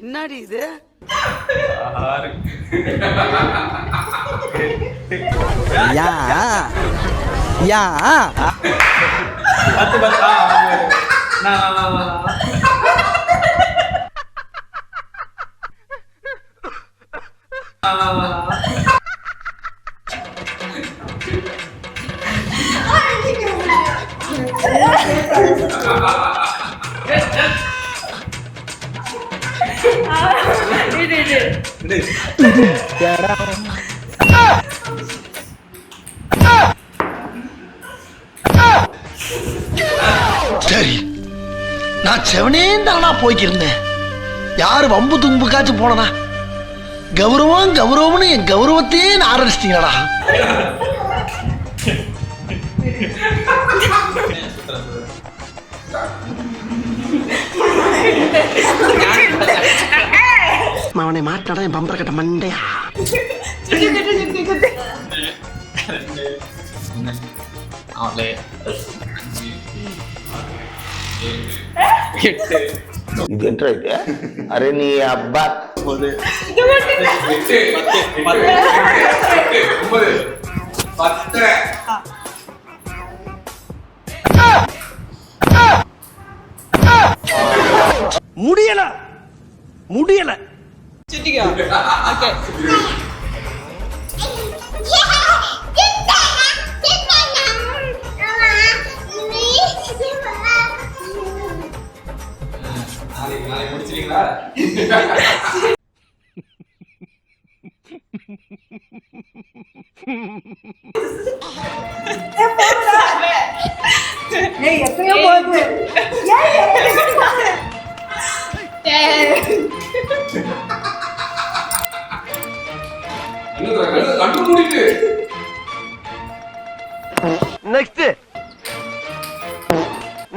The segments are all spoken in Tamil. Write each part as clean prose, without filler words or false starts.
என்னடி இது? யா யா பத்து பத்தா சரி, நான் செவனே தானா போய்க்கிருந்தேன். யாரு வம்பு தும்புக்காச்சும் போனனா? கௌரவம் கௌரவம்னு என் கௌரவத்தையே ஆரம்பிச்சிட்டீங்களா? அவனை மாட்டாடா என் பம்பர கட்ட மண்டையா. இது என்ன இது? அரே நீ அப்பா முடியல முடியல. நெக்ஸ்ட்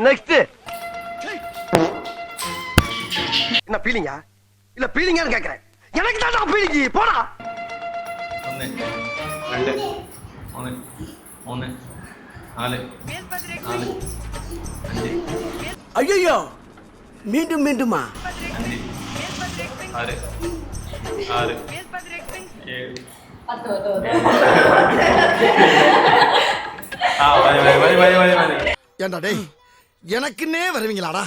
நெக்ஸ்ட் என்ன பீலிங்கா இல்ல பீலிங்கான்னு கேக்குறேன். எனக்கு தான் பீலிங்கி போடா. 1 2 3 4 5 ஐயோ மீண்டும் மீண்டுமா? 6 7 ஏண்டா டேய் எனக்குன்னே வருவீங்களாடா?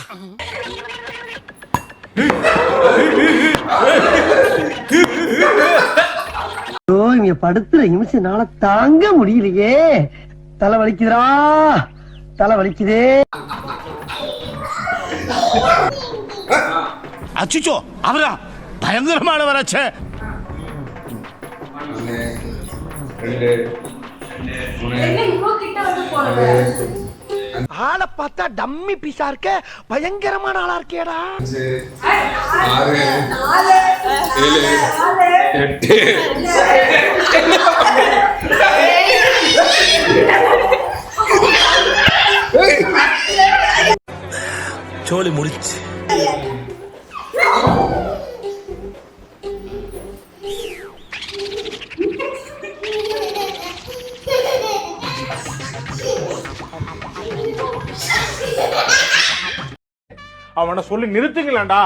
இங்க படுத்துற நிமிஷம்னால தாங்க முடியலையே. தலை வலிக்குதுடா, தலை வலிக்குதே. அச்சுச்சோ அவரா பயங்கரமான வராச்சே. ஆளை பார்த்தா டம்மி பீஸா இருக்க, பயங்கரமான ஆளா இருக்கேடா. 6 7 சோலி முடிச்சு. அவனை சொல்லி நிறுத்துங்களேன்டா.